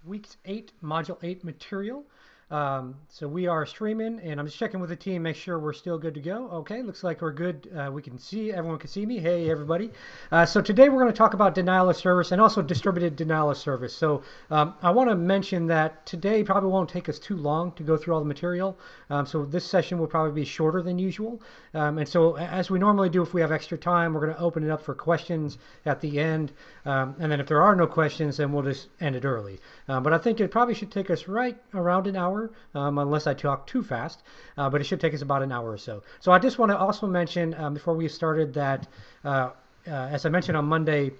week 8, module 8 material. So we are streaming, and I'm just checking with the team, make sure we're still good to go. Okay, looks like we're good. We can see, everyone can see me. Hey, everybody. So today we're going to talk about denial of service and also distributed denial of service. So I want to mention that today probably won't take us too long to go through all the material. So this session will probably be shorter than usual. And so as we normally do, if we have extra time, we're going to open it up for questions at the end. And then if there are no questions, then we'll just end it early. But I think it probably should take us right around an hour, unless I talk too fast. But it should take us about an hour or so. So I just want to also mention before we started that, as I mentioned on Monday,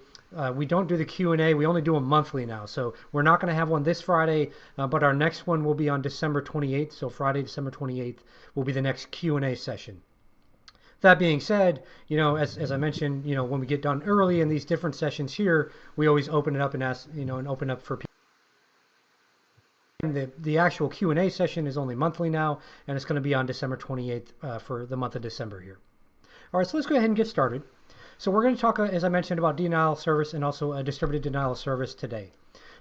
we don't do the Q&A. We only do them monthly now. So we're not going to have one this Friday, but our next one will be on December 28th. So Friday, December 28th will be the next Q&A session. That being said, as I mentioned, when we get done early in these different sessions here, we always open it up and ask, and open up for people. The actual Q&A session is only monthly now, and it's going to be on December 28th for the month of December here. All right, so let's go ahead and get started. So we're going to talk, as I mentioned, about denial of service and also a distributed denial of service today.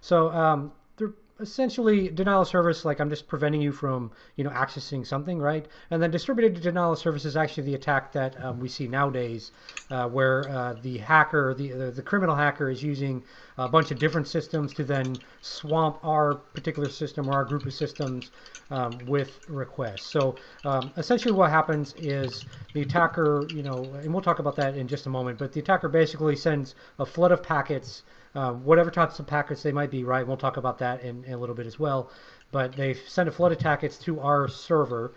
So essentially, denial of service, like I'm just preventing you from, accessing something, right? And then distributed denial of service is actually the attack that we see nowadays, where the hacker, the criminal hacker, is using a bunch of different systems to then swamp our particular system or our group of systems with requests. So essentially, what happens is the attacker, and we'll talk about that in just a moment, but the attacker basically sends a flood of packets. Whatever types of packets they might be, right? We'll talk about that in a little bit as well. But they send a flood of packets to our server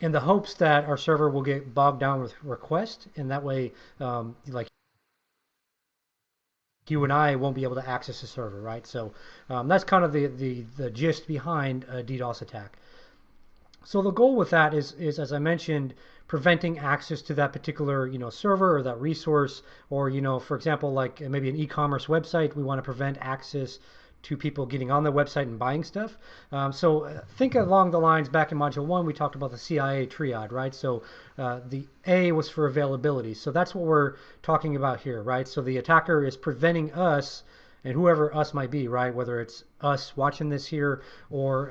in the hopes that our server will get bogged down with requests, and that way, like you and I won't be able to access the server, right? So that's kind of the gist behind a DDoS attack. So the goal with that is as I mentioned, preventing access to that particular server or that resource, or for example, like maybe an e-commerce website, we want to prevent access to people getting on the website and buying stuff. So think along the lines, back in module 1 we talked about the CIA triad, right? So the A was for availability, so that's what we're talking about here, right? So the attacker is preventing us, and whoever us might be, right? Whether it's us watching this here or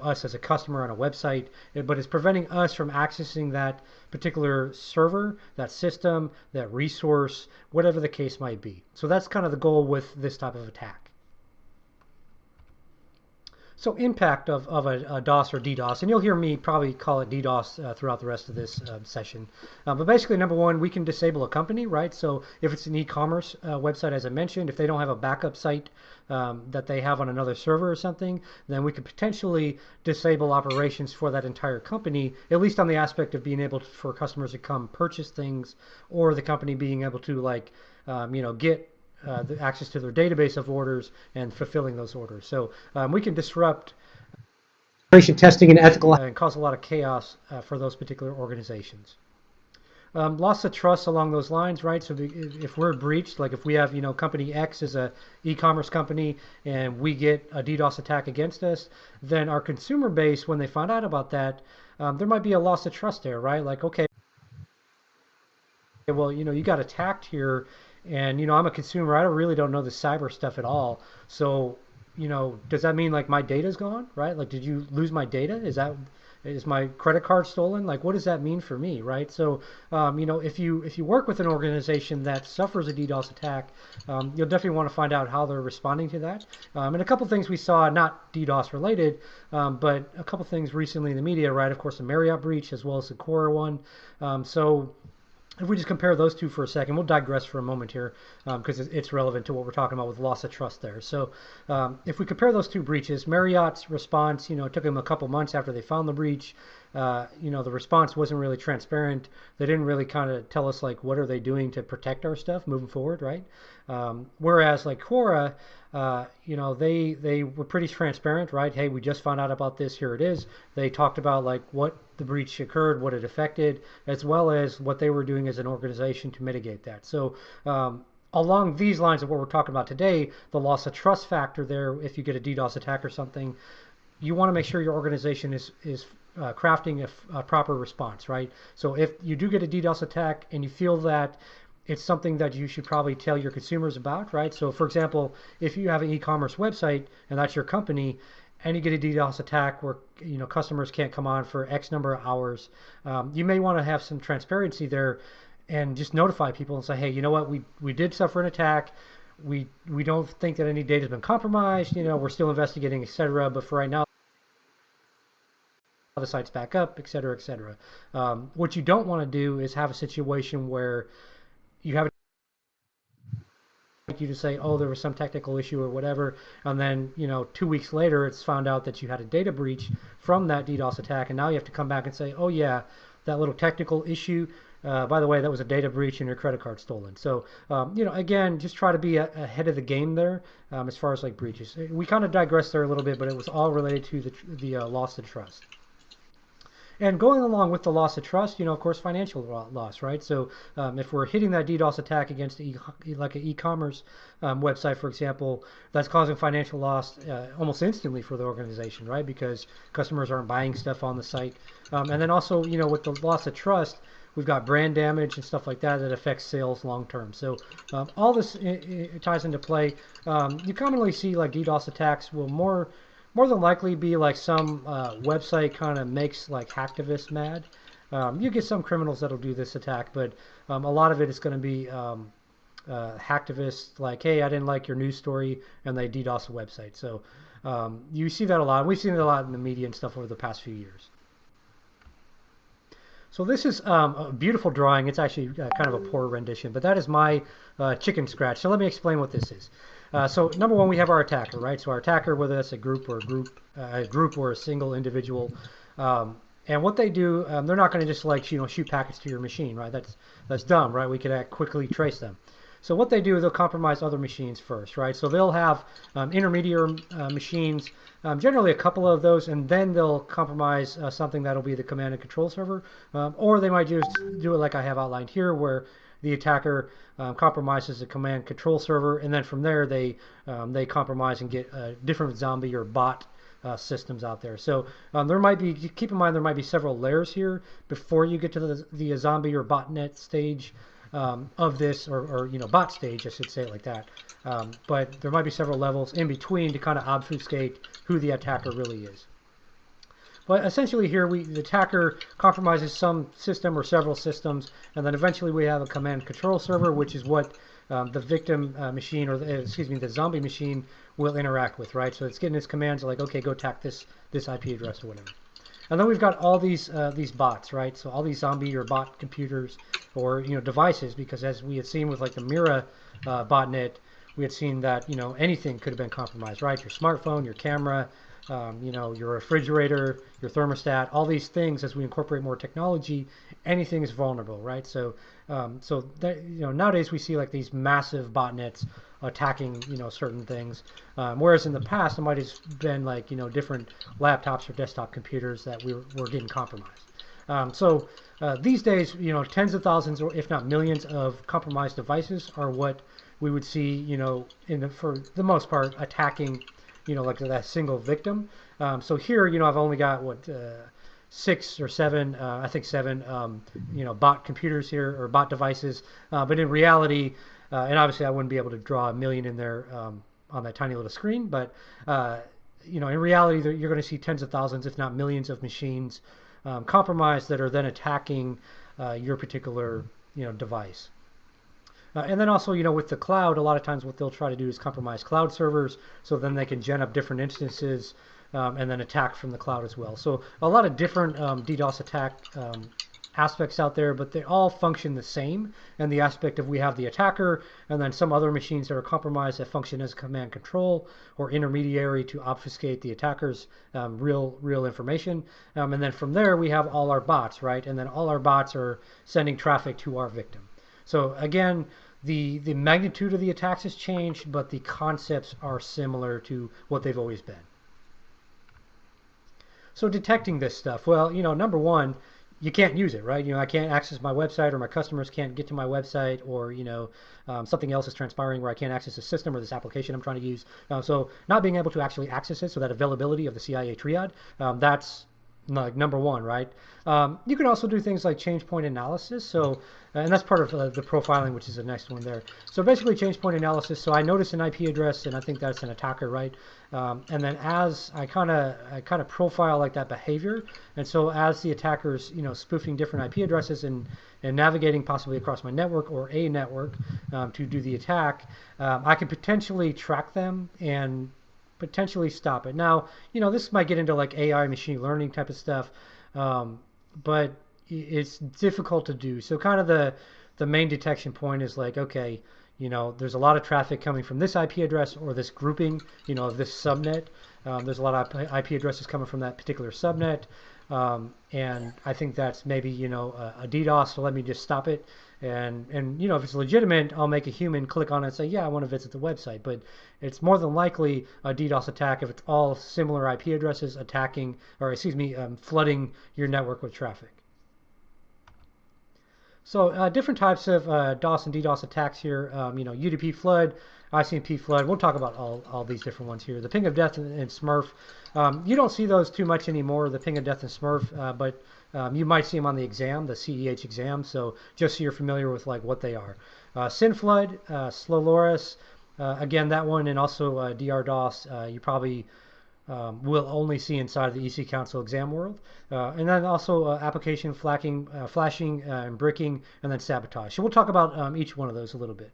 us as a customer on a website, but it's preventing us from accessing that particular server, that system, that resource, whatever the case might be. So that's kind of the goal with this type of attack. So impact of a DOS or DDoS, and you'll hear me probably call it DDoS throughout the rest of this session. But basically, number one, we can disable a company, right? So if it's an e-commerce website, as I mentioned, if they don't have a backup site that they have on another server or something, then we could potentially disable operations for that entire company, at least on the aspect of being able for customers to come purchase things, or the company being able to get the access to their database of orders and fulfilling those orders. So we can disrupt testing and ethical and cause a lot of chaos for those particular organizations. Loss of trust along those lines, right? So if we're breached, like if we have, company X is a e-commerce company and we get a DDoS attack against us, then our consumer base, when they find out about that, there might be a loss of trust there, right? Like, okay, well, you got attacked here, and I'm a consumer. I really don't know the cyber stuff at all. So, does that mean like my data's gone, right? Like, did you lose my data? Is my credit card stolen? Like, what does that mean for me, right? So, if you work with an organization that suffers a DDoS attack, you'll definitely want to find out how they're responding to that. And a couple things we saw, not DDoS related, but a couple things recently in the media, right? Of course, the Marriott breach as well as the Quora one. So if we just compare those two for a second, we'll digress for a moment here because it's relevant to what we're talking about with loss of trust there. So if we compare those two breaches, Marriott's response, it took them a couple months after they found the breach. The response wasn't really transparent. They didn't really kind of tell us like what are they doing to protect our stuff moving forward, right? Whereas like Quora, they were pretty transparent, right? Hey, we just found out about this. Here it is. They talked about like what the breach occurred, what it affected, as well as what they were doing as an organization to mitigate that. So along these lines of what we're talking about today, the loss of trust factor there, if you get a DDoS attack or something, you want to make sure your organization is crafting a proper response, right? So if you do get a DDoS attack and you feel that it's something that you should probably tell your consumers about, right? So, for example, if you have an e-commerce website and that's your company, and you get a DDoS attack where customers can't come on for X number of hours, you may want to have some transparency there, and just notify people and say, hey, you know what, we did suffer an attack. We don't think that any data has been compromised. We're still investigating, etc. But for right now, the site's back up, etc., etc. What you don't want to do is have a situation where you have you to say, oh, there was some technical issue or whatever, and then 2 weeks later it's found out that you had a data breach from that DDoS attack, and now you have to come back and say, oh yeah, that little technical issue. By the way, that was a data breach and your credit card stolen. So, again, just try to be ahead of the game there as far as like breaches. We kind of digressed there a little bit, but it was all related to the loss of trust. And going along with the loss of trust, of course, financial loss, right? So if we're hitting that DDoS attack against like an e-commerce website, for example, that's causing financial loss almost instantly for the organization, right? Because customers aren't buying stuff on the site. And then also, with the loss of trust, we've got brand damage and stuff like that that affects sales long term. So all this it ties into play. You commonly see like DDoS attacks will more than likely be like some website kind of makes like hacktivists mad. You get some criminals that'll do this attack, but a lot of it is going to be hacktivists like, hey, I didn't like your news story, and they DDoS a website. So you see that a lot. We've seen it a lot in the media and stuff over the past few years. So this is a beautiful drawing. It's actually kind of a poor rendition, but that is my chicken scratch. So let me explain what this is. So number one, we have our attacker, right? So our attacker, whether that's a group or a single individual, and what they do, they're not going to just like shoot packets to your machine, right? That's dumb, right? We could quickly trace them. So what they do is they'll compromise other machines first, right? So they'll have intermediate machines, generally a couple of those, and then they'll compromise something that'll be the command and control server, or they might just do it like I have outlined here, where the attacker compromises the command control server, and then from there they compromise and get different zombie or bot systems out there. So there might be, keep in mind, there might be several layers here before you get to the zombie or botnet stage of this, or bot stage, I should say it like that. But there might be several levels in between to kind of obfuscate who the attacker really is. But essentially here, the attacker compromises some system or several systems, and then eventually we have a command control server, which is what the victim machine, or the zombie machine will interact with, right? So it's getting its commands like, okay, go attack this IP address or whatever. And then we've got all these bots, right? So all these zombie or bot computers or devices, because as we had seen with like the Mira botnet, we had seen that anything could have been compromised, right? Your smartphone, your camera, your refrigerator, your thermostat, all these things. As we incorporate more technology, anything is vulnerable, right? So that, nowadays we see like these massive botnets attacking certain things, whereas in the past it might have been like different laptops or desktop computers that were getting compromised. These days, tens of thousands, or if not millions, of compromised devices are what we would see, for the most part, attacking, like that single victim. So here, I've only got what 6 or 7, I think 7, bot computers here, or bot devices. But in reality, and obviously I wouldn't be able to draw a million in there on that tiny little screen, but in reality, you're going to see tens of thousands, if not millions, of machines compromised that are then attacking your particular device. And then also, with the cloud, a lot of times what they'll try to do is compromise cloud servers, so then they can gen up different instances and then attack from the cloud as well. So a lot of different DDoS attack aspects out there, but they all function the same. And the aspect of, we have the attacker and then some other machines that are compromised that function as command control or intermediary to obfuscate the attacker's real information. And then from there, we have all our bots, right? And then all our bots are sending traffic to our victim. So again, the magnitude of the attacks has changed, but the concepts are similar to what they've always been. So detecting this stuff, well, number one, you can't use it, right? I can't access my website, or my customers can't get to my website, or something else is transpiring where I can't access the system or this application I'm trying to use. So not being able to actually access it, so that availability of the CIA triad, that's like number one, right? You can also do things like change point analysis. So, and that's part of the profiling, which is the next one there. So basically, change point analysis. So I notice an IP address, and I think that's an attacker, right? And then as I kind of profile like that behavior, and so as the attacker's spoofing different IP addresses and navigating possibly across my network or a network to do the attack, I can potentially track them and potentially stop it. Now, this might get into like AI machine learning type of stuff, but it's difficult to do. So kind of the main detection point is like, okay, there's a lot of traffic coming from this IP address or this grouping, of this subnet. There's a lot of IP addresses coming from that particular subnet. And I think that's maybe, a DDoS, so let me just stop it. And if it's legitimate, I'll make a human click on it and say, yeah, I want to visit the website. But it's more than likely a DDoS attack if it's all similar IP addresses attacking, or excuse me, flooding your network with traffic. So different types of DOS and DDoS attacks here. UDP flood, ICMP flood. We'll talk about all these different ones here. The ping of death and Smurf. You don't see those too much anymore, the ping of death and Smurf, but you might see them on the exam, the CEH exam. So just so you're familiar with like what they are. SYN flood, Sloloris. Again, that one, and also DRDOS. You probably will only see inside of the EC Council exam world. And then also application flashing, and bricking, and then sabotage. So we'll talk about each one of those a little bit.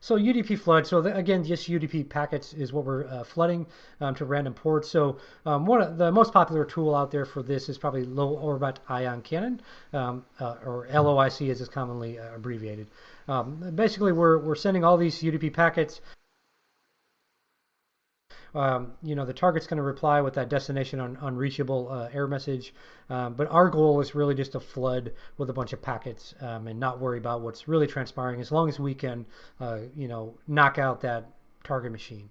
So UDP flood, so again, just UDP packets is what we're flooding to random ports. So one of the most popular tool out there for this is probably low orbit ion cannon, or LOIC as it's commonly abbreviated. Basically, we're sending all these UDP packets. The target's going to reply with that destination unreachable error message. But our goal is really just to flood with a bunch of packets and not worry about what's really transpiring as long as we can, knock out that target machine.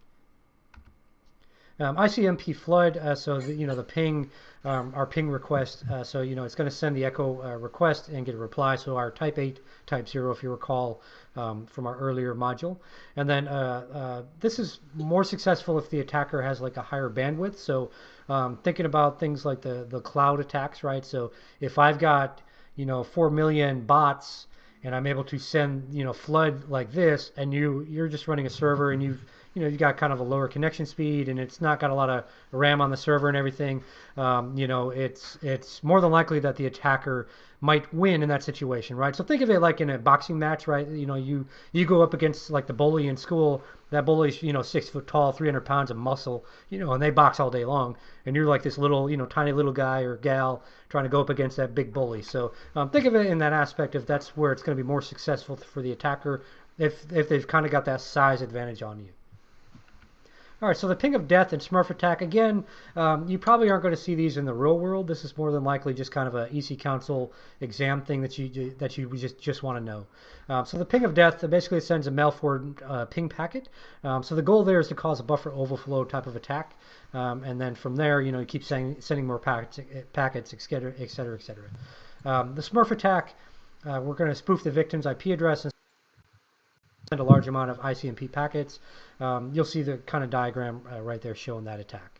ICMP flood, so the ping, our ping request, so it's going to send the echo request and get a reply. So our type 8, type 0, if you recall from our earlier module. And then this is more successful if the attacker has like a higher bandwidth. So thinking about things like the cloud attacks, right? So if I've got 4 million bots and I'm able to send flood like this, and you're just running a server and you've got kind of a lower connection speed and it's not got a lot of RAM on the server and everything, it's more than likely that the attacker might win in that situation, right? So think of it like in a boxing match, right? You go up against like the bully in school. That bully's 6 foot tall, 300 pounds of muscle, and they box all day long, and you're like this little tiny little guy or gal trying to go up against that big bully. So think of it in that aspect of that's where it's going to be more successful for the attacker if they've kind of got that size advantage on you. All right, so the ping of death and Smurf attack, again, you probably aren't going to see these in the real world. This is more than likely just kind of a EC Council exam thing that you just want to know. So the ping of death basically sends a mail forward ping packet. So the goal there is to cause a buffer overflow type of attack. And then from there, you keep sending more packets, et cetera, et cetera, et cetera. The Smurf attack, we're going to spoof the victim's IP address and send a large amount of ICMP packets. You'll see the kind of diagram right there showing that attack.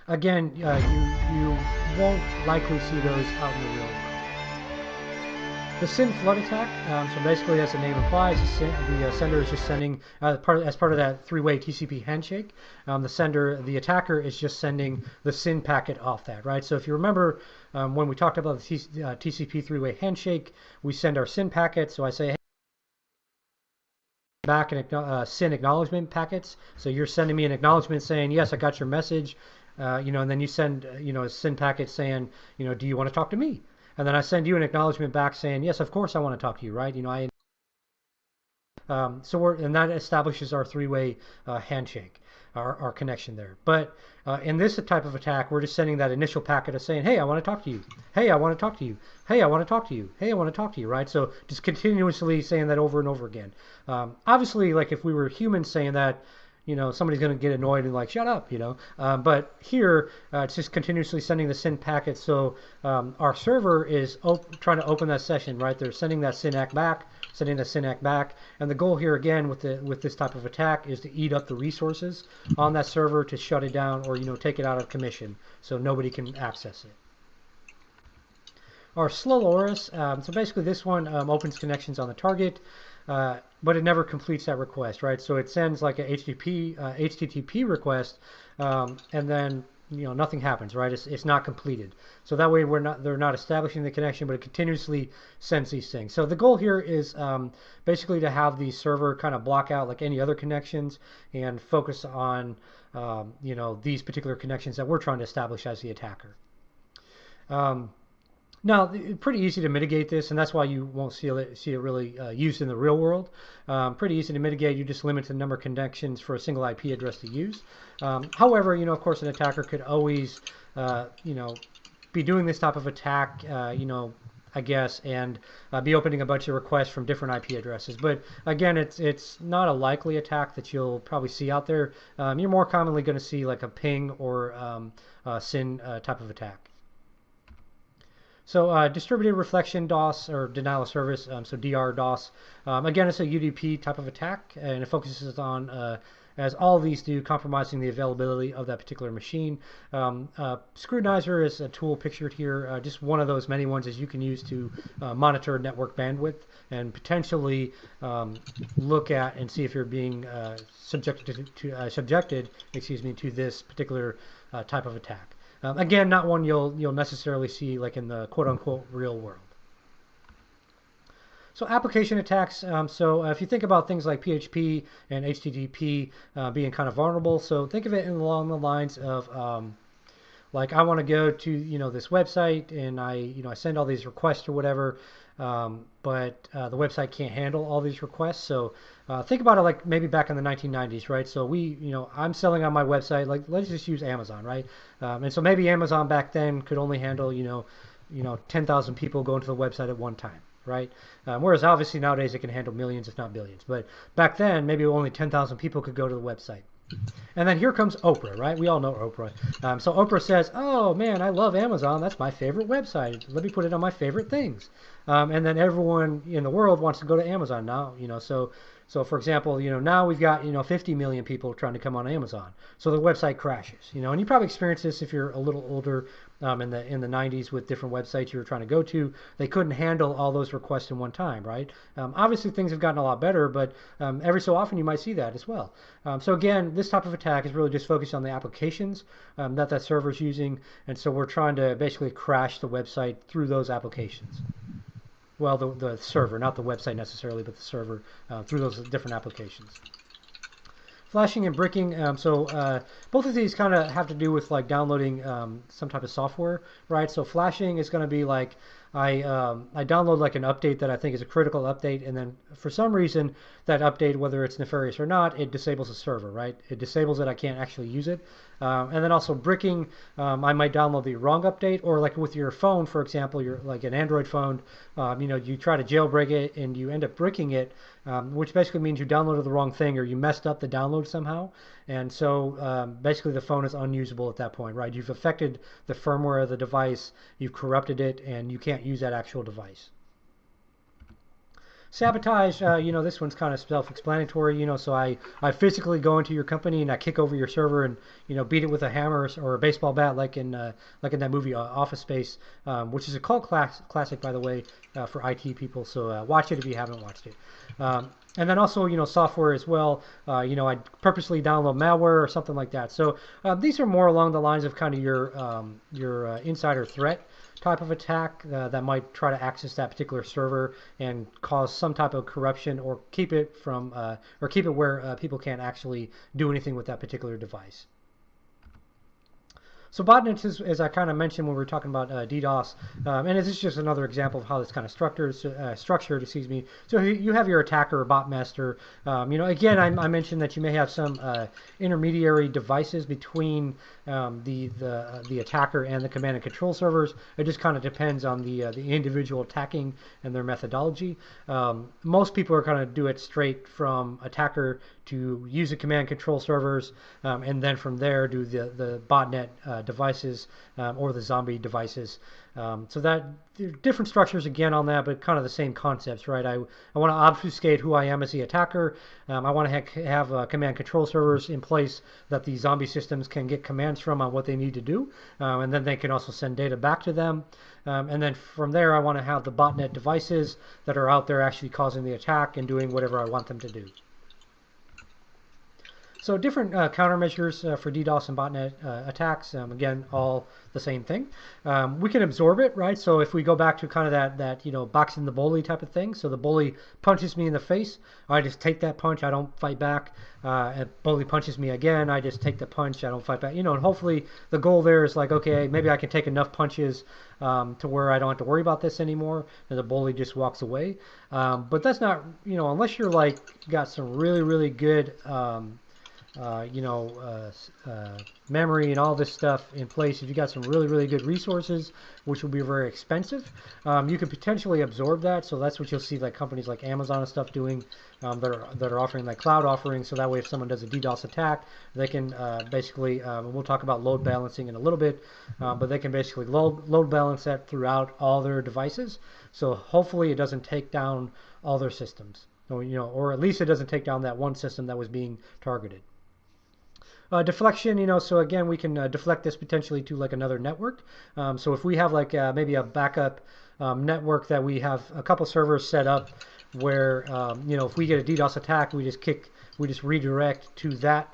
Again, you won't likely see those out in the real world. The SYN flood attack, so basically as the name implies, the sender is just sending, as part of that three-way TCP handshake, the attacker is just sending the SYN packet off that, right? So if you remember when we talked about the TCP three-way handshake, we send our SYN packet, so I say, hey, back and SYN acknowledgement packets. So you're sending me an acknowledgement saying, yes, I got your message, and then you send, a SYN packet saying, do you want to talk to me? And then I send you an acknowledgement back saying, yes, of course I want to talk to you, right? And that establishes our three-way handshake, our connection there. But in this type of attack, we're just sending that initial packet of saying, hey, I want to talk to you. Hey, I want to talk to you. Hey, I want to talk to you. Hey, I want to talk to you, right? So just continuously saying that over and over again. Obviously, like if we were humans saying that, somebody's going to get annoyed and like, shut up, But here, it's just continuously sending the SYN packet. So our server is trying to open that session, right? They're sending that SYN ACK back. sending the SYN-ACK back. And the goal here again with this type of attack is to eat up the resources on that server to shut it down or take it out of commission so nobody can access it. Our slow LoRa's, so basically this one opens connections on the target, but it never completes that request, right? So it sends like a HTTP request, and then nothing happens, right? It's not completed. So that way they're not establishing the connection, but it continuously sends these things. So the goal here is basically to have the server kind of block out like any other connections and focus on these particular connections that we're trying to establish as the attacker. Now, it's pretty easy to mitigate this, and that's why you won't see it really used in the real world. Pretty easy to mitigate. You just limit the number of connections for a single IP address to use. However, of course, an attacker could always, be doing this type of attack, I guess, and be opening a bunch of requests from different IP addresses. But again, it's not a likely attack that you'll probably see out there. You're more commonly going to see like a ping or a SYN type of attack. So distributed reflection DOS, or denial of service, so DR DOS. Again, it's a UDP type of attack, and it focuses on, as all of these do, compromising the availability of that particular machine. Scrutinizer is a tool pictured here, just one of those many ones as you can use to monitor network bandwidth and potentially look at and see if you're being subjected to this particular type of attack. Again, not one you'll necessarily see like in the quote-unquote real world. So application attacks, so if you think about things like PHP and HTTP being kind of vulnerable, so think of it along the lines of like I want to go to this website and I send all these requests or whatever, but the website can't handle all these requests. So think about it like maybe back in the 1990s, right? So I'm selling on my website, like let's just use Amazon, right? And so maybe Amazon back then could only handle 10,000 people going to the website at one time, right? Whereas obviously nowadays it can handle millions, if not billions. But back then maybe only 10,000 people could go to the website. And then here comes Oprah, right? We all know Oprah. So Oprah says, oh man, I love Amazon. That's my favorite website. Let me put it on my favorite things. And then everyone in the world wants to go to Amazon now, so for example, now we've got, 50 million people trying to come on Amazon. So the website crashes, and you probably experienced this if you're a little older, in the 90s with different websites you were trying to go to. They couldn't handle all those requests in one time, right? Obviously things have gotten a lot better, but every so often you might see that as well. So again, this type of attack is really just focused on the applications that server is using, and so we're trying to basically crash the website through those applications. Well, the server, not the website necessarily, but the server through those different applications. Flashing and bricking, so both of these kind of have to do with like downloading some type of software, right? So flashing is going to be like I download like an update that I think is a critical update, and then for some reason that update, whether it's nefarious or not, it disables the server, right? It disables it, I can't actually use it. And then also bricking, I might download the wrong update, or like with your phone, for example, you're like an Android phone, you try to jailbreak it and you end up bricking it, which basically means you downloaded the wrong thing or you messed up the download somehow. And so basically the phone is unusable at that point, right? You've affected the firmware of the device, you've corrupted it, and you can't use that actual device. Sabotage, this one's kind of self-explanatory, so I physically go into your company and I kick over your server and, beat it with a hammer or a baseball bat like in that movie Office Space, which is a cult classic, by the way, for IT people, so watch it if you haven't watched it. And then also, software as well, I purposely download malware or something like that. So these are more along the lines of kind of your insider threat type of attack that might try to access that particular server and cause some type of corruption or keep it where people can't actually do anything with that particular device. So botnets is, as I kind of mentioned when we were talking about DDoS, and this is just another example of how this kind of structured, excuse me. So you have your attacker or bot master. Again, I mentioned that you may have some intermediary devices between the attacker and the command and control servers. It just kind of depends on the individual attacking and their methodology. Most people are going to do it straight from attacker to use the command and control servers, and then from there do the botnet devices or the zombie devices. So that different structures again on that, but kind of the same concepts, right? I want to obfuscate who I am as the attacker. I want to have command control servers in place that the zombie systems can get commands from on what they need to do, and then they can also send data back to them. And then from there, I want to have the botnet devices that are out there actually causing the attack and doing whatever I want them to do. So different countermeasures for DDoS and botnet attacks. Again, all the same thing. We can absorb it, right? So if we go back to kind of that boxing the bully type of thing. So the bully punches me in the face, I just take that punch. I don't fight back. And bully punches me again, I just take the punch. I don't fight back. And hopefully the goal there is like, okay, maybe I can take enough punches to where I don't have to worry about this anymore, and the bully just walks away. But that's not, unless you're like got some really good memory and all this stuff in place. If you got some really good resources, which will be very expensive, you could potentially absorb that. So that's what you'll see like companies like Amazon and stuff doing, that are offering like cloud offerings. So that way, if someone does a DDoS attack, they can basically, we'll talk about load balancing in a little bit, but they can basically load balance that throughout all their devices. So hopefully it doesn't take down all their systems, or at least it doesn't take down that one system that was being targeted. Deflection, so again, we can deflect this potentially to like another network. So if we have like maybe a backup network that we have a couple servers set up where, if we get a DDoS attack, we just redirect to that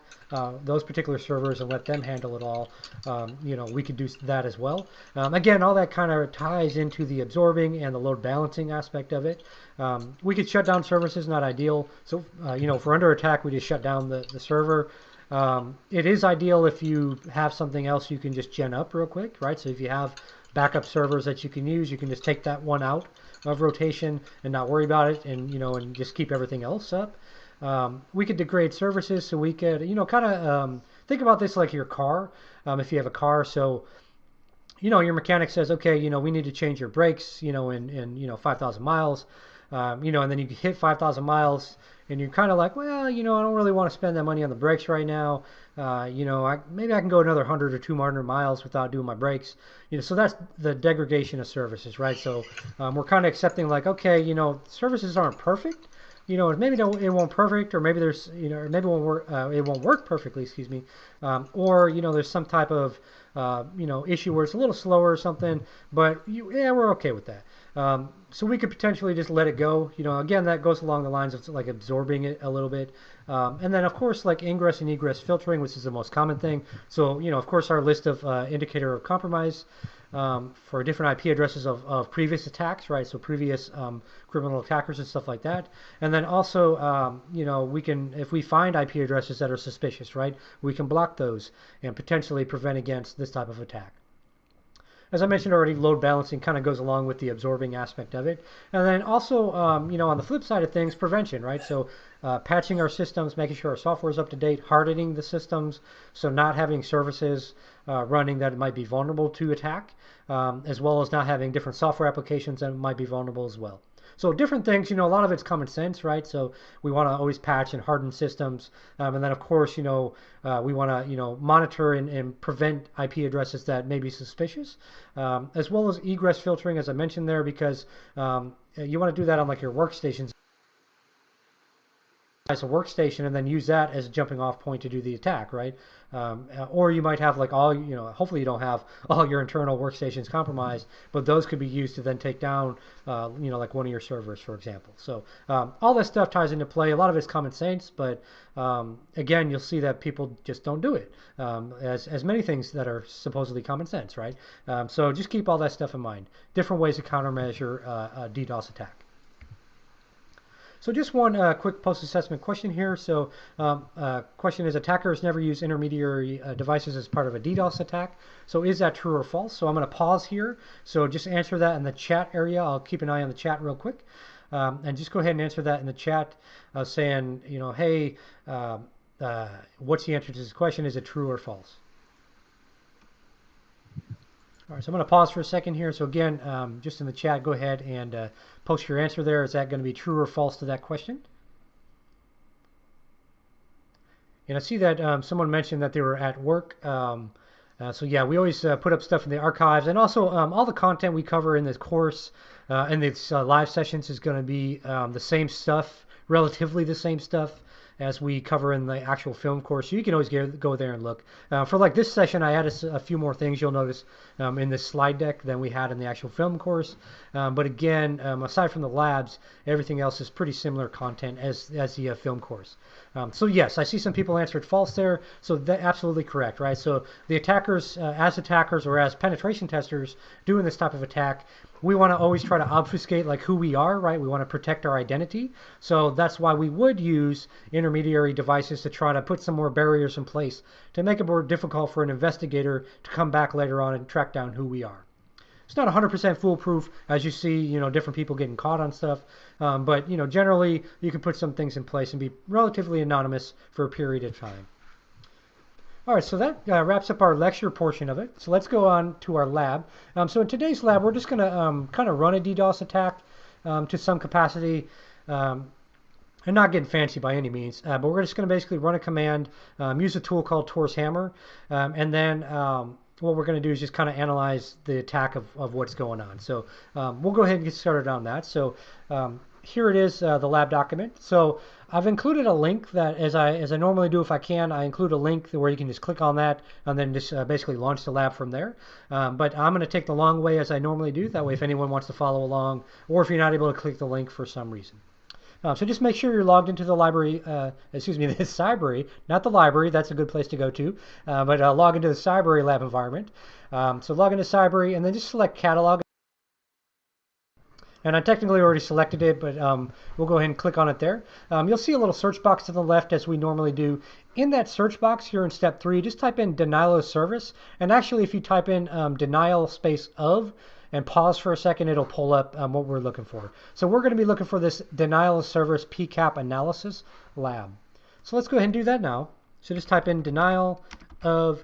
those particular servers and let them handle it all. We could do that as well. Again, all that kind of ties into the absorbing and the load balancing aspect of it. We could shut down services, not ideal. So, if we're under attack, we just shut down the server. It is ideal if you have something else you can just gen up real quick, right? So if you have backup servers that you can use, you can just take that one out of rotation and not worry about it, and and just keep everything else up. We could degrade services, so we could kind of think about this like your car. If you have a car, so your mechanic says, okay, we need to change your brakes, in 5,000 miles, and then you hit 5,000 miles. And you're kind of like, well, I don't really want to spend that money on the brakes right now. Maybe I can go another 100 or 200 miles without doing my brakes. So that's the degradation of services, right? So we're kind of accepting like, okay, services aren't perfect. Maybe it won't perfect, or maybe there's, or maybe it won't work perfectly, excuse me. Or there's some type of, issue where it's a little slower or something. But we're okay with that. So we could potentially just let it go. Again, that goes along the lines of like absorbing it a little bit. And then, of course, like ingress and egress filtering, which is the most common thing. So, of course, our list of indicator of compromise for different IP addresses of previous attacks, right? So previous criminal attackers and stuff like that. And then also, we can, if we find IP addresses that are suspicious, right, we can block those and potentially prevent against this type of attack. As I mentioned already, load balancing kind of goes along with the absorbing aspect of it. And then also, on the flip side of things, prevention, right? So patching our systems, making sure our software is up to date, hardening the systems, so not having services running that might be vulnerable to attack, as well as not having different software applications that might be vulnerable as well. So different things, a lot of it's common sense, right? So we want to always patch and harden systems. And then, of course, we want to, monitor and prevent IP addresses that may be suspicious, as well as egress filtering, as I mentioned there, because you want to do that on like your workstations. As a workstation, and then use that as a jumping off point to do the attack, right? Or you might have like all, hopefully you don't have all your internal workstations compromised, but those could be used to then take down, like one of your servers, for example. So all this stuff ties into play. A lot of it's common sense, but again, you'll see that people just don't do it, as many things that are supposedly common sense, right? So just keep all that stuff in mind. Different ways to countermeasure a DDoS attack. So just one quick post-assessment question here. So question is, attackers never use intermediary devices as part of a DDoS attack. So is that true or false? So I'm going to pause here. So just answer that in the chat area. I'll keep an eye on the chat real quick. And just go ahead and answer that in the chat saying, hey, what's the answer to this question? Is it true or false? All right, so I'm going to pause for a second here. So again, just in the chat, go ahead and post your answer there. Is that going to be true or false to that question? And I see that someone mentioned that they were at work So yeah, we always put up stuff in the archives, and also all the content we cover in this course and these live sessions is going to be the same stuff, relatively the same stuff as we cover in the actual film course. So you can always go there and look. For like this session, I added a few more things you'll notice in this slide deck than we had in the actual film course. But again, aside from the labs, everything else is pretty similar content as the film course. So yes, I see some people answered false there. So that's absolutely correct, right? So the attackers, as attackers or as penetration testers doing this type of attack, we want to always try to obfuscate like who we are, right? We want to protect our identity. So that's why we would use intermediary devices to try to put some more barriers in place to make it more difficult for an investigator to come back later on and track down who we are. It's not 100% foolproof, as you see, different people getting caught on stuff. But, generally, you can put some things in place and be relatively anonymous for a period of time. All right, so that wraps up our lecture portion of it. So let's go on to our lab. So in today's lab, we're just going to kind of run a DDoS attack to some capacity. And not getting fancy by any means, but we're just going to basically run a command, use a tool called Tor's Hammer, and then what we're going to do is just kind of analyze the attack of what's going on. So we'll go ahead and get started on that. So here it is, the lab document. So I've included a link that, as I normally do if I can, I include a link where you can just click on that and then just basically launch the lab from there. But I'm going to take the long way as I normally do. That way if anyone wants to follow along, or if you're not able to click the link for some reason. So just make sure you're logged into the library, the Cybrary, not the library, that's a good place to go to, but log into the Cybrary lab environment. So log into Cybrary and then just select catalog. And I technically already selected it, but we'll go ahead and click on it there. You'll see a little search box to the left as we normally do. In that search box here in step 3, just type in denial of service. And actually, if you type in denial space of, and pause for a second, it'll pull up what we're looking for. So we're going to be looking for this denial of service PCAP analysis lab. So let's go ahead and do that now. So just type in denial of,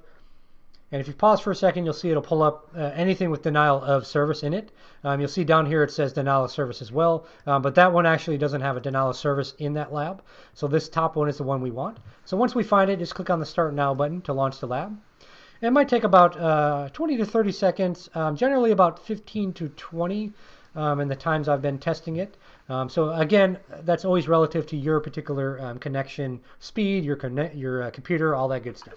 and if you pause for a second, you'll see it'll pull up anything with denial of service in it. You'll see down here it says denial of service as well, but that one actually doesn't have a denial of service in that lab. So this top one is the one we want. So once we find it, just click on the Start Now button to launch the lab. It might take about 20 to 30 seconds, generally about 15 to 20 in the times I've been testing it. So again, that's always relative to your particular connection speed, your computer, all that good stuff.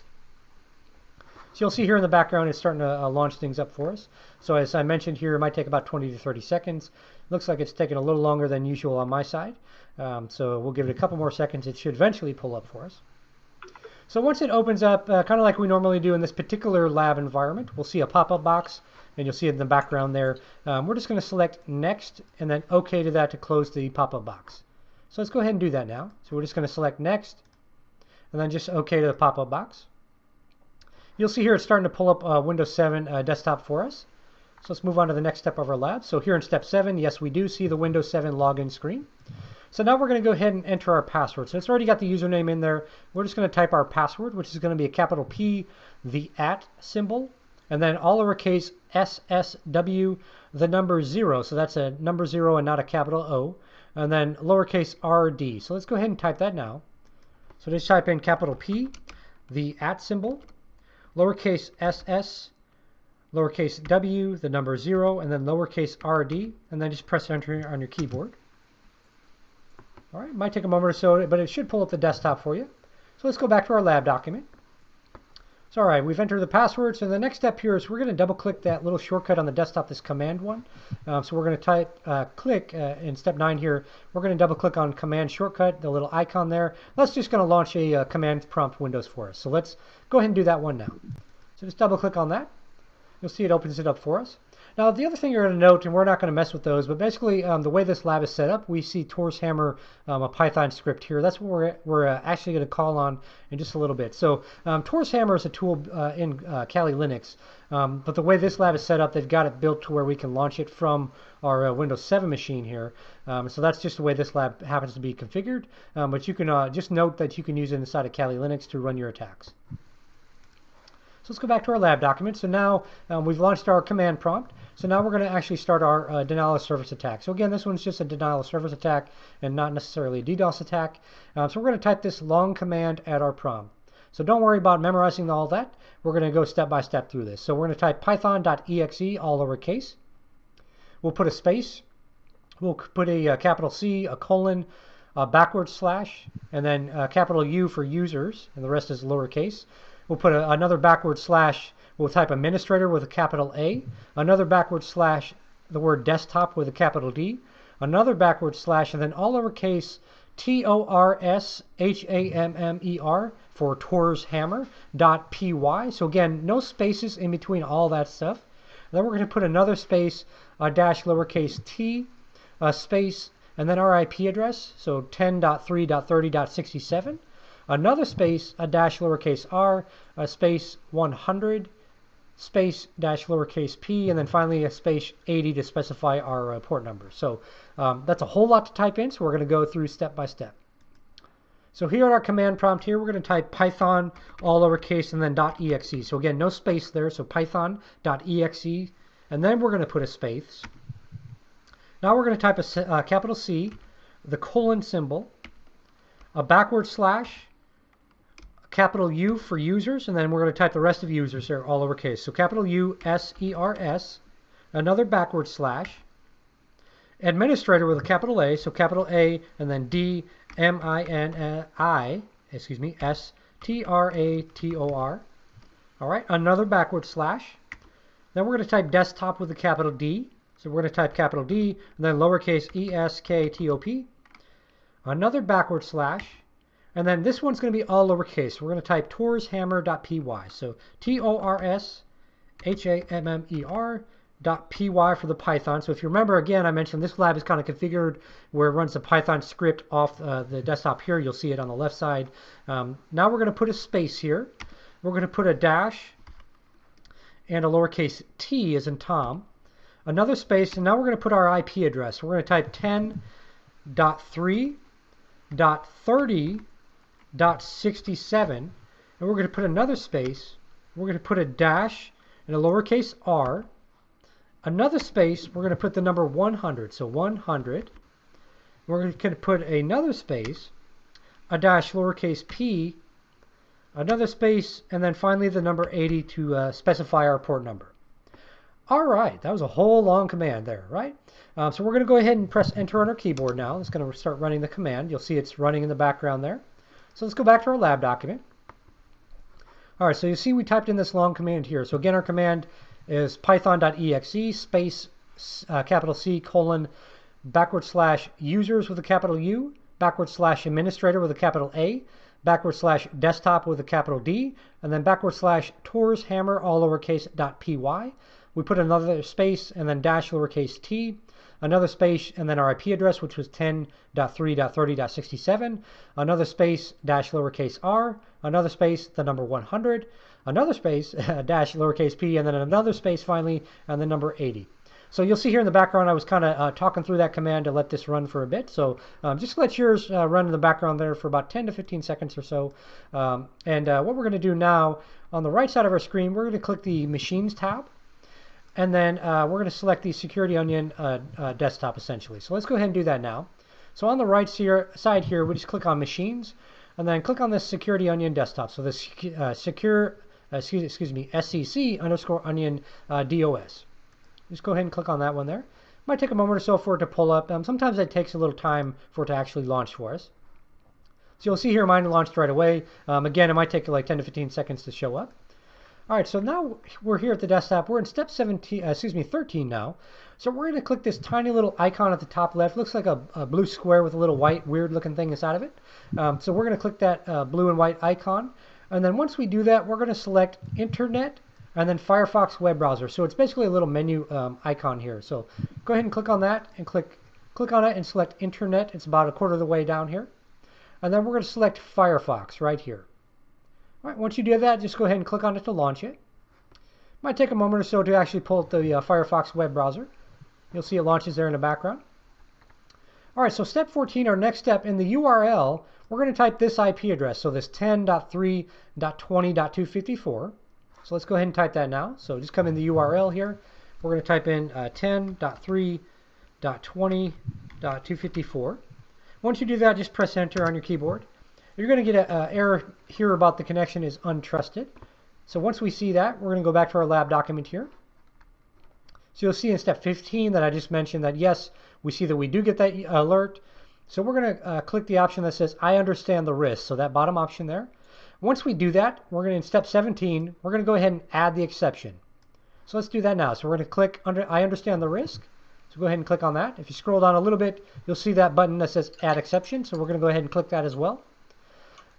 So you'll see here in the background it's starting to launch things up for us. So as I mentioned here, it might take about 20 to 30 seconds. Looks like it's taking a little longer than usual on my side. So we'll give it a couple more seconds. It should eventually pull up for us. So once it opens up, kind of like we normally do in this particular lab environment, we'll see a pop-up box, and you'll see it in the background there. We're just going to select Next, and then OK to that to close the pop-up box. So let's go ahead and do that now. So we're just going to select Next, and then just OK to the pop-up box. You'll see here it's starting to pull up Windows 7 desktop for us. So let's move on to the next step of our lab. So here in step 7, yes, we do see the Windows 7 login screen. So now we're going to go ahead and enter our password. So it's already got the username in there. We're just going to type our password, which is going to be a capital P, the @ symbol, and then all lowercase SSW, the number 0. So that's a number 0 and not a capital O. And then lowercase RD. So let's go ahead and type that now. So just type in capital P, the @ symbol, lowercase ss, lowercase w, the number 0, and then lowercase rd, and then just press enter on your keyboard. All right, it might take a moment or so, but it should pull up the desktop for you. So let's go back to our lab document. So all right, we've entered the password. So the next step here is we're going to double click that little shortcut on the desktop, this command one. So we're going to click in step 9 here. We're going to double click on command shortcut, the little icon there. That's just going to launch a command prompt windows for us. So let's go ahead and do that one now. So just double click on that. You'll see it opens it up for us. Now, the other thing you're going to note, and we're not going to mess with those, but basically the way this lab is set up, we see Tor's Hammer, a Python script here. That's what we're actually going to call on in just a little bit. So Tor's Hammer is a tool in Kali Linux, but the way this lab is set up, they've got it built to where we can launch it from our Windows 7 machine here. So that's just the way this lab happens to be configured, but you can just note that you can use it inside of Kali Linux to run your attacks. So let's go back to our lab document. So now we've launched our command prompt. So now we're going to actually start our denial of service attack. So again, this one's just a denial of service attack and not necessarily a DDoS attack. So we're going to type this long command at our prompt. So don't worry about memorizing all that. We're going to go step by step through this. So we're going to type python.exe, all lowercase. We'll put a space. We'll put a capital C, a colon, a backward slash, and then capital U for users, and the rest is lowercase. We'll put another backward slash. We'll type administrator with a capital A, another backward slash, the word desktop with a capital D, another backward slash, and then all lowercase TORSHAMMER for Tor's Hammer .py. So again, no spaces in between all that stuff. And then we're going to put another space, a dash lowercase t, a space, and then our IP address, so 10.3.30.67. Another space, a dash lowercase r, a space 100, space dash lowercase p, and then finally a space 80 to specify our port number. So that's a whole lot to type in, so we're going to go through step by step. So here at our command prompt here, we're going to type Python, all lowercase, and then .exe. So again, no space there, so python.exe, and then we're going to put a space. Now we're going to type a capital C, the colon symbol, a backward slash, capital U for users, and then we're going to type the rest of users there, all lowercase. So capital U, S-E-R-S, another backward slash, administrator with a capital A, so capital A, and then D, M-I-N-I, excuse me, S-T-R-A-T-O-R. All right, another backward slash. Then we're going to type desktop with a capital D. So we're going to type capital D, and then lowercase E-S-K-T-O-P. Another backward slash. And then this one's going to be all lowercase. We're going to type torshammer.py. So T-O-R-S-H-A-M-M-E-R.py for the Python. So if you remember, again, I mentioned this lab is kind of configured where it runs the Python script off the desktop here. You'll see it on the left side. Now we're going to put a space here. We're going to put a dash and a lowercase t as in Tom. Another space, and now we're going to put our IP address. We're going to type 10.3.30.67, and we're going to put another space. We're going to put a dash and a lowercase r. Another space, we're going to put the number 100, so 100. We're going to put another space, a dash lowercase p, another space, and then finally the number 80 to specify our port number. All right, that was a whole long command there, right? So we're going to go ahead and press enter on our keyboard now. It's going to start running the command. You'll see it's running in the background there. So let's go back to our lab document. All right, so you see we typed in this long command here. So again, our command is python.exe space capital C colon backward slash users with a capital U, backward slash administrator with a capital A, backward slash desktop with a capital D, and then backward slash Tor's Hammer, all lowercase, .py. We put another space and then dash lowercase t, another space, and then our IP address, which was 10.3.30.67, another space, dash lowercase r, another space, the number 100, another space, dash lowercase p, and then another space finally, and the number 80. So you'll see here in the background, I was kind of talking through that command to let this run for a bit. So just let yours run in the background there for about 10 to 15 seconds or so. What we're going to do now, on the right side of our screen, we're going to click the Machines tab. And then we're going to select the Security Onion desktop, essentially. So let's go ahead and do that now. So on the right side here, we just click on Machines, and then click on this Security Onion desktop. So this SCC underscore Onion DOS. Just go ahead and click on that one there. Might take a moment or so for it to pull up. Sometimes it takes a little time for it to actually launch for us. So you'll see here mine launched right away. Again, it might take like 10 to 15 seconds to show up. All right, so now we're here at the desktop. We're in step 13 now. So we're going to click this tiny little icon at the top left. Looks like a blue square with a little white, weird-looking thing inside of it. So we're going to click that blue and white icon. And then once we do that, we're going to select Internet and then Firefox web browser. So it's basically a little menu icon here. So go ahead and click on that and click on it and select Internet. It's about a quarter of the way down here. And then we're going to select Firefox right here. All right, once you do that, just go ahead and click on it to launch it. Might take a moment or so to actually pull up the Firefox web browser. You'll see it launches there in the background. All right, so step 14, our next step, in the URL, we're going to type this IP address, so this 10.3.20.254. So let's go ahead and type that now. So just come in the URL here. We're going to type in 10.3.20.254. Once you do that, just press enter on your keyboard. you're going to get an error here about the connection is untrusted. So once we see that, we're going to go back to our lab document here. So you'll see in step 15 that I just mentioned that yes, we see that we do get that alert. So we're going to click the option that says I understand the risk. So that bottom option there. Once we do that, we're going to, in step 17, we're going to go ahead and add the exception. So let's do that now. So we're going to click under I understand the risk. So go ahead and click on that. If you scroll down a little bit, you'll see that button that says add exception. So we're going to go ahead and click that as well.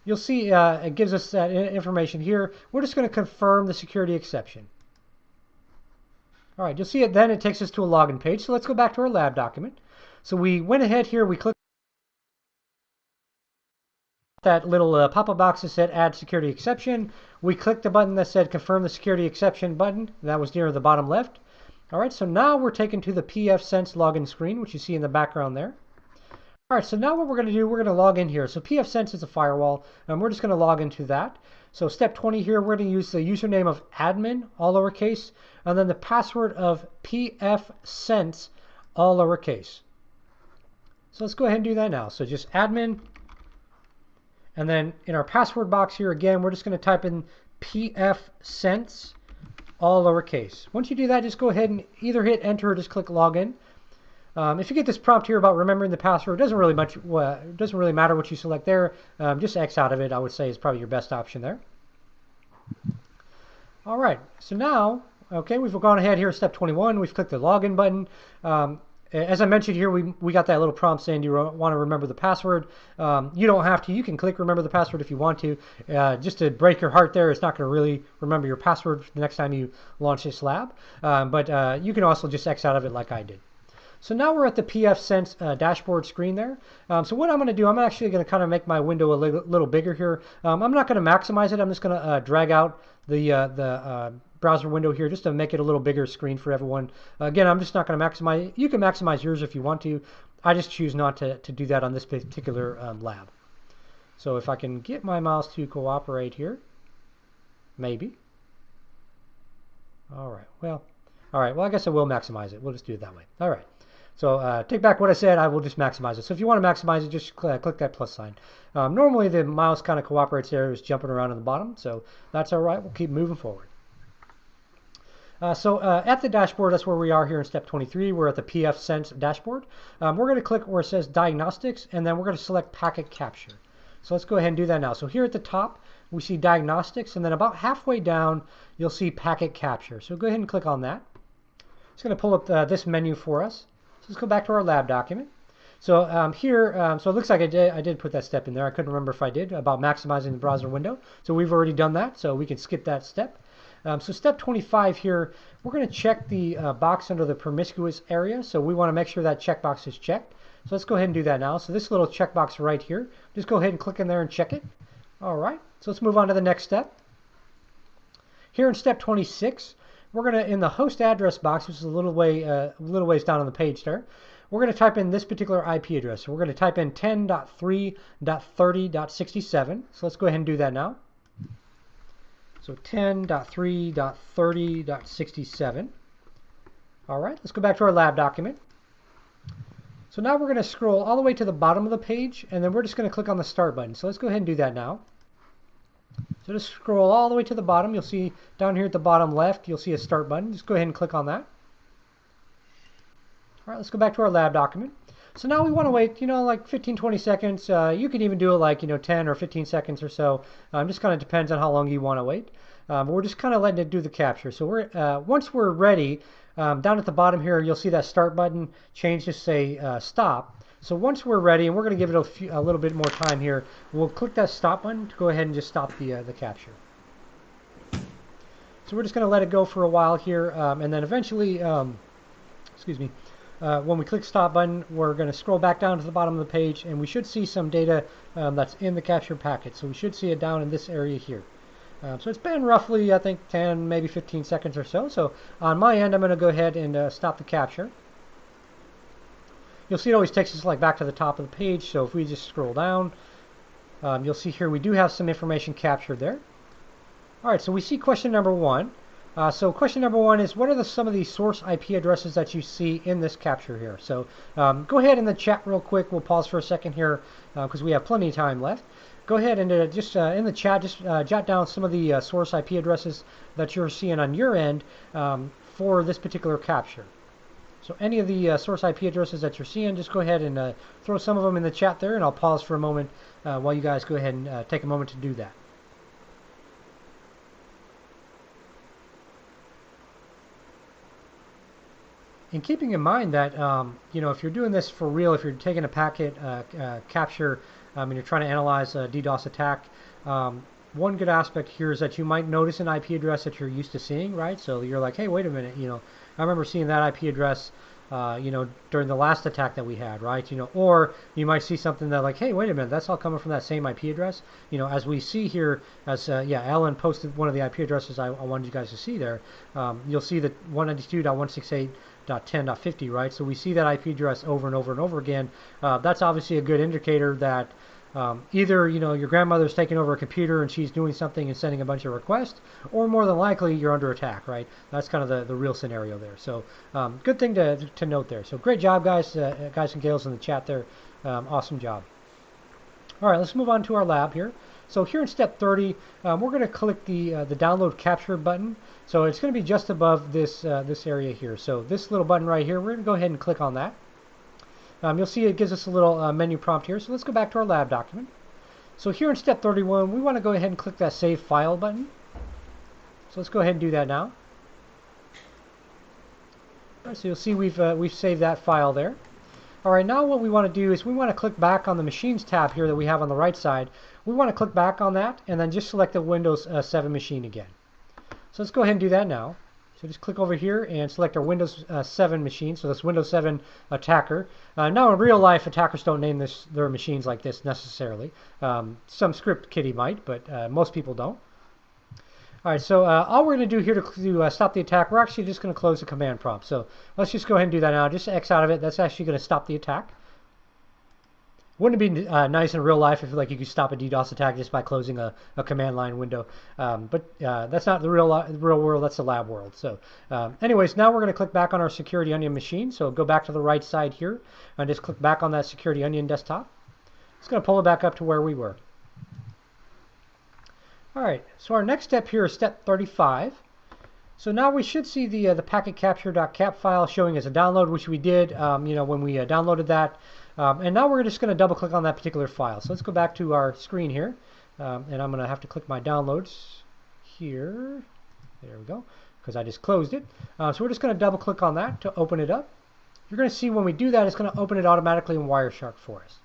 You'll see it gives us that information here. We're just going to confirm the security exception. All right, you'll see it then. It takes us to a login page. So let's go back to our lab document. So we went ahead here. We clicked that little pop-up box that said add security exception. We clicked the button that said confirm the security exception button. That was near the bottom left. All right, so now we're taken to the pfSense login screen, which you see in the background there. All right, so now what we're going to do, we're going to log in here. So pfSense is a firewall, and we're just going to log into that. So step 20 here, we're going to use the username of admin, all lowercase, and then the password of pfSense, all lowercase. So let's go ahead and do that now. So just admin, and then in our password box here, again, we're just going to type in pfSense, all lowercase. Once you do that, just go ahead and either hit enter or just click login. If you get this prompt here about remembering the password, it doesn't really matter what you select there. Just X out of it, I would say, is probably your best option there. All right, so now, okay, we've gone ahead here, step 21. We've clicked the login button. As I mentioned here, we got that little prompt saying, do you want to remember the password? You don't have to. You can click remember the password if you want to. Just to break your heart there, it's not going to really remember your password the next time you launch this lab. But you can also just X out of it like I did. So now we're at the pfSense dashboard screen there. So what I'm going to do, I'm actually going to kind of make my window a little bigger here. I'm not going to maximize it. I'm just going to drag out the browser window here just to make it a little bigger screen for everyone. Again, I'm just not going to maximize it. You can maximize yours if you want to. I just choose not to do that on this particular lab. So if I can get my mouse to cooperate here, maybe. All right, well, I guess I will maximize it. We'll just do it that way. All right. So take back what I said, I will just maximize it. So if you want to maximize it, just click that plus sign. Normally the mouse kind of cooperates there, it's jumping around on the bottom, so that's all right. We'll keep moving forward. So at the dashboard, that's where we are here in step 23. We're at the pfSense dashboard. We're going to click where it says diagnostics, and then we're going to select packet capture. So let's go ahead and do that now. So here at the top, we see diagnostics, and then about halfway down, you'll see packet capture. So go ahead and click on that. It's going to pull up this menu for us. Let's go back to our lab document. So so it looks like I did put that step in there. I couldn't remember if I did, about maximizing the browser window. So we've already done that, so we can skip that step. So step 25 here, we're going to check the box under the promiscuous area. So we want to make sure that checkbox is checked. So let's go ahead and do that now. So this little checkbox right here, just go ahead and click in there and check it. All right, so let's move on to the next step. Here in step 26, we're going to, in the host address box, which is a little ways down on the page there, we're going to type in this particular IP address. So we're going to type in 10.3.30.67. So let's go ahead and do that now. So 10.3.30.67. All right, let's go back to our lab document. So now we're going to scroll all the way to the bottom of the page, and then we're just going to click on the start button. So let's go ahead and do that now. So just scroll all the way to the bottom. You'll see down here at the bottom left, you'll see a start button. Just go ahead and click on that. All right, let's go back to our lab document. So now we want to wait, like 15, 20 seconds. You can even do it like, 10 or 15 seconds or so. Just kind of depends on how long you want to wait. But we're just kind of letting it do the capture. So once we're ready, down at the bottom here, you'll see that start button change to say stop. So once we're ready, and we're going to give it a little bit more time here, we'll click that stop button to go ahead and just stop the capture. So we're just going to let it go for a while here, and then eventually, when we click stop button, we're going to scroll back down to the bottom of the page, and we should see some data that's in the capture packet. So we should see it down in this area here. So it's been roughly, I think, 10, maybe 15 seconds or so. So on my end, I'm going to go ahead and stop the capture. You'll see it always takes us like back to the top of the page. So if we just scroll down, you'll see here we do have some information captured there. All right, so we see question number 1. So question number one is, what are some of the source IP addresses that you see in this capture here? So go ahead in the chat real quick. We'll pause for a second here because we have plenty of time left. Go ahead and just in the chat, just jot down some of the source IP addresses that you're seeing on your end for this particular capture. So any of the source IP addresses that you're seeing, just go ahead and throw some of them in the chat there, and I'll pause for a moment while you guys go ahead and take a moment to do that. And keeping in mind that, you know, if you're doing this for real, if you're taking a packet capture and you're trying to analyze a DDoS attack, one good aspect here is that you might notice an IP address that you're used to seeing, right? So you're like, hey, wait a minute, you know, I remember seeing that IP address, you know, during the last attack that we had, right? You know, or you might see something that like, hey, wait a minute, that's all coming from that same IP address. You know, as we see here, as yeah, Alan posted one of the IP addresses I wanted you guys to see there. You'll see that 192.168.10.50, right? So we see that IP address over and over and over again. That's obviously a good indicator that either, you know, your grandmother's taking over a computer and she's doing something and sending a bunch of requests, or more than likely you're under attack, right? That's kind of the real scenario there. So good thing to note there. So great job, guys and gals in the chat there. Awesome job. All right, let's move on to our lab here. So here in step 30, we're going to click the download capture button. So it's going to be just above this this area here. So this little button right here, we're going to go ahead and click on that. You'll see it gives us a little menu prompt here. So let's go back to our lab document. So here in step 31, we want to go ahead and click that Save File button. So let's go ahead and do that now. All right, so you'll see we've saved that file there. All right, now what we want to do is we want to click back on the Machines tab here that we have on the right side. We want to click back on that and then just select the Windows 7 machine again. So let's go ahead and do that now. So just click over here and select our Windows 7 machine. So this Windows 7 attacker. Now in real life, attackers don't name their machines like this necessarily. Some script kiddie might, but most people don't. All right, so all we're going to do here to stop the attack, we're actually just going to close the command prompt. So let's just go ahead and do that now. Just X out of it. That's actually going to stop the attack. Wouldn't it be nice in real life if like you could stop a DDoS attack just by closing a command line window? But that's not the real world. That's the lab world. So anyways, now we're going to click back on our Security Onion machine. So go back to the right side here and just click back on that Security Onion desktop. It's going to pull it back up to where we were. All right, so our next step here is step 35. So now we should see the packetcapture.cap file showing as a download, which we did, you know, when we downloaded that. And now we're just going to double click on that particular file. So let's go back to our screen here, and I'm going to have to click my downloads here. There we go, because I just closed it. So we're just going to double click on that to open it up. You're going to see when we do that, it's going to open it automatically in Wireshark for us.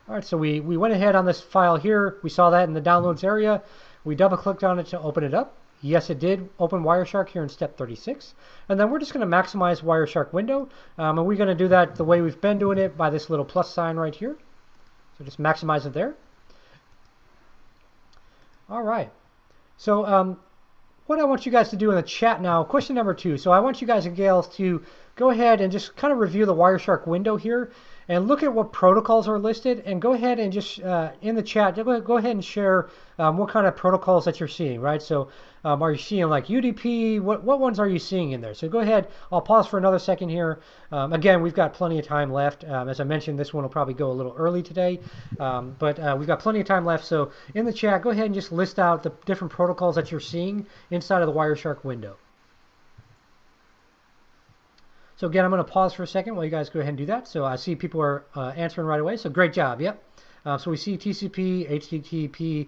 All right, so we went ahead on this file here. We saw that in the downloads area. We double clicked on it to open it up. Yes, it did open Wireshark here in step 36. And then we're just going to maximize Wireshark window. And we're going to do that the way we've been doing it by this little plus sign right here. So just maximize it there. All right. So what I want you guys to do in the chat now, question number 2. So I want you guys and gals to go ahead and just kind of review the Wireshark window here and look at what protocols are listed, and go ahead and just in the chat, go ahead and share what kind of protocols that you're seeing, right? So are you seeing like UDP? What ones are you seeing in there? So go ahead. I'll pause for another second here. Again, we've got plenty of time left. As I mentioned, this one will probably go a little early today, but we've got plenty of time left. So in the chat, go ahead and just list out the different protocols that you're seeing inside of the Wireshark window. So again, I'm going to pause for a second while you guys go ahead and do that. So I see people are answering right away. So great job. Yep. So we see TCP, HTTP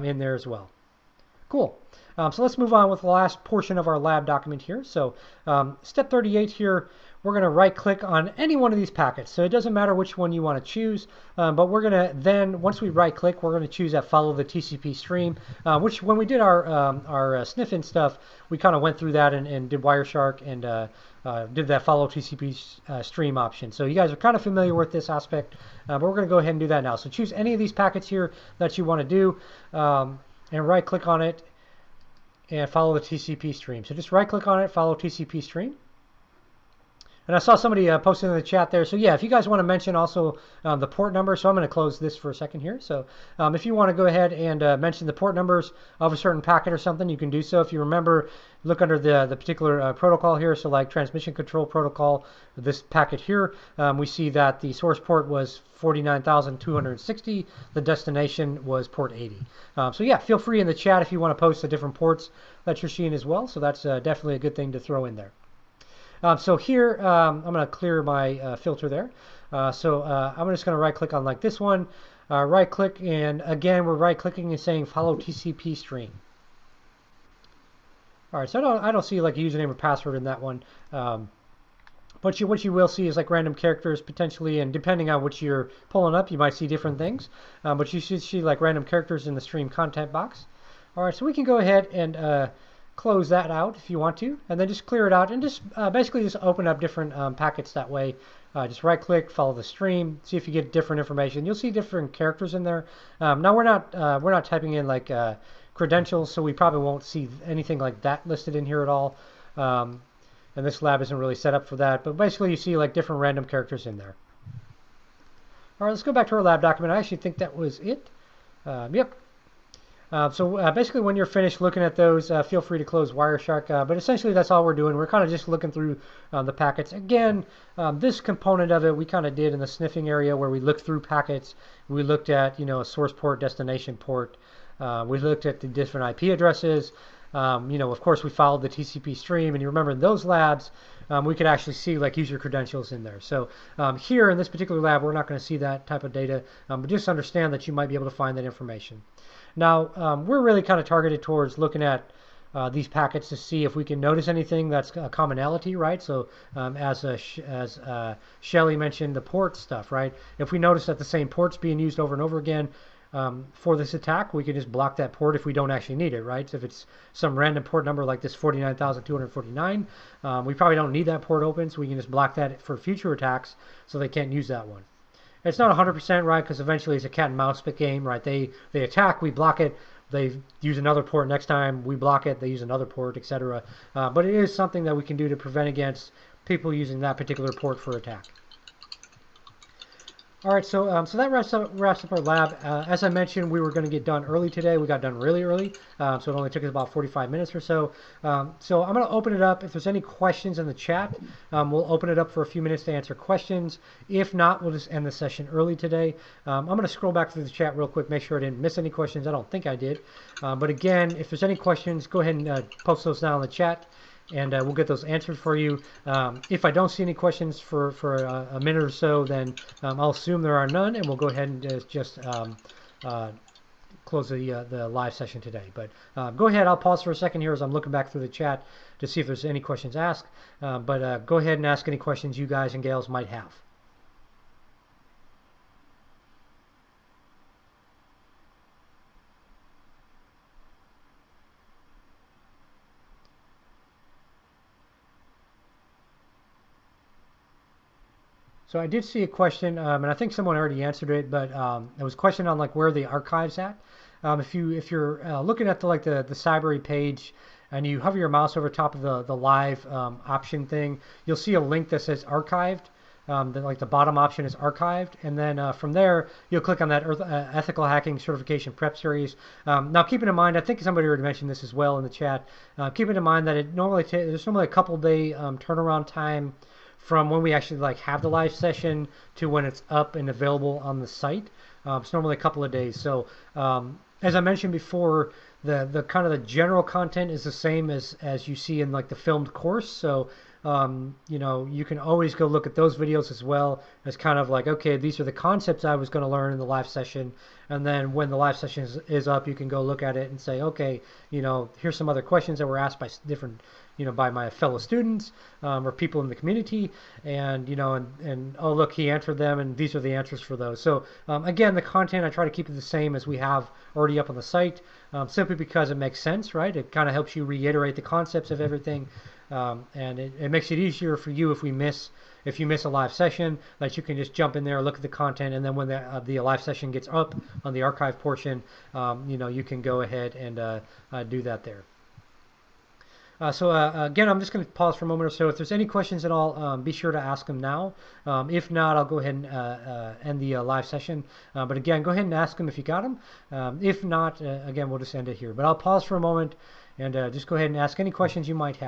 in there as well. Cool. So let's move on with the last portion of our lab document here. So step 38 here, we're going to right click on any one of these packets. So it doesn't matter which one you want to choose, but we're going to then, once we right click, we're going to choose that follow the TCP stream, which when we did our sniffing stuff, we kind of went through that and did Wireshark and did that follow TCP stream option. So you guys are kind of familiar with this aspect, but we're going to go ahead and do that now. So choose any of these packets here that you want to do and right click on it and follow the TCP stream. So just right click on it, follow TCP stream. And I saw somebody posted in the chat there. So yeah, if you guys want to mention also the port number, so I'm going to close this for a second here. So if you want to go ahead and mention the port numbers of a certain packet or something, you can do so. If you remember, look under the particular protocol here. So like transmission control protocol, this packet here, we see that the source port was 49,260. The destination was port 80. So yeah, feel free in the chat if you want to post the different ports that you're seeing as well. So that's definitely a good thing to throw in there. So here, I'm going to clear my filter there. I'm just going to right click on like this one, right click, and again, we're right clicking and saying follow TCP stream. All right, so I don't see like a username or password in that one. But what you will see is like random characters potentially, and depending on what you're pulling up, you might see different things. But you should see like random characters in the stream content box. All right, so we can go ahead and close that out if you want to, and then just clear it out and just basically just open up different packets that way. Just right click, follow the stream, see if you get different information. You'll see different characters in there. Now we're not typing in like credentials, so we probably won't see anything like that listed in here at all. And this lab isn't really set up for that, but basically you see like different random characters in there. All right, let's go back to our lab document. I actually think that was it. Yep. Basically, when you're finished looking at those, feel free to close Wireshark. But essentially, that's all we're doing. We're kind of just looking through the packets. Again, this component of it we kind of did in the sniffing area where we looked through packets. We looked at a source port, destination port. We looked at the different IP addresses. Of course, we followed the TCP stream, and you remember in those labs, we could actually see like user credentials in there. So here in this particular lab, we're not going to see that type of data, but just understand that you might be able to find that information. Now, we're really kind of targeted towards looking at these packets to see if we can notice anything that's a commonality, right? So as Shelly mentioned, the port stuff, right? If we notice that the same port's being used over and over again, for this attack, we can just block that port if we don't actually need it, right? So if it's some random port number like this 49,249, we probably don't need that port open, so we can just block that for future attacks so they can't use that one. It's not 100% right because eventually it's a cat and mouse game, right? They attack, we block it, they use another port next time, we block it, they use another port, etc. But it is something that we can do to prevent against people using that particular port for attack. All right, so that wraps up our lab. As I mentioned, we were going to get done early today. We got done really early, so it only took us about 45 minutes or so. So I'm going to open it up. If there's any questions in the chat, we'll open it up for a few minutes to answer questions. If not, we'll just end the session early today. I'm going to scroll back through the chat real quick, make sure I didn't miss any questions. I don't think I did. But again, if there's any questions, go ahead and post those down in the chat, and we'll get those answered for you. If I don't see any questions for a minute or so, then I'll assume there are none, and we'll go ahead and just close the live session today. But go ahead, I'll pause for a second here as I'm looking back through the chat to see if there's any questions asked. But go ahead and ask any questions you guys and gals might have. So I did see a question, and I think someone already answered it, but it was a question on like where the archive's at. If you're looking at the Cybrary page and you hover your mouse over top of the live option thing, you'll see a link that says archived. The bottom option is archived, and then from there you'll click on that ethical hacking certification prep series. Now keeping in mind, I think somebody already mentioned this as well in the chat. Keeping in mind that there's normally a couple day turnaround time from when we actually have the live session to when it's up and available on the site. It's normally a couple of days. So as I mentioned before, the kind of the general content is the same as you see in the filmed course. So you can always go look at those videos as well as kind of okay, these are the concepts I was going to learn in the live session. And then when the live session is up, you can go look at it and say, okay, here's some other questions that were asked by different by my fellow students or people in the community, and oh look, he answered them, and these are the answers for those. So again, the content I try to keep it the same as we have already up on the site, simply because it makes sense, right? It kind of helps you reiterate the concepts of everything, and it makes it easier for you if you miss a live session, that you can just jump in there, look at the content, and then when the live session gets up on the archive portion, you can go ahead and do that there. Again, I'm just going to pause for a moment or so. If there's any questions at all, be sure to ask them now. If not, I'll go ahead and end the live session. But again, go ahead and ask them if you got them. If not, again, we'll just end it here. But I'll pause for a moment and just go ahead and ask any questions you might have.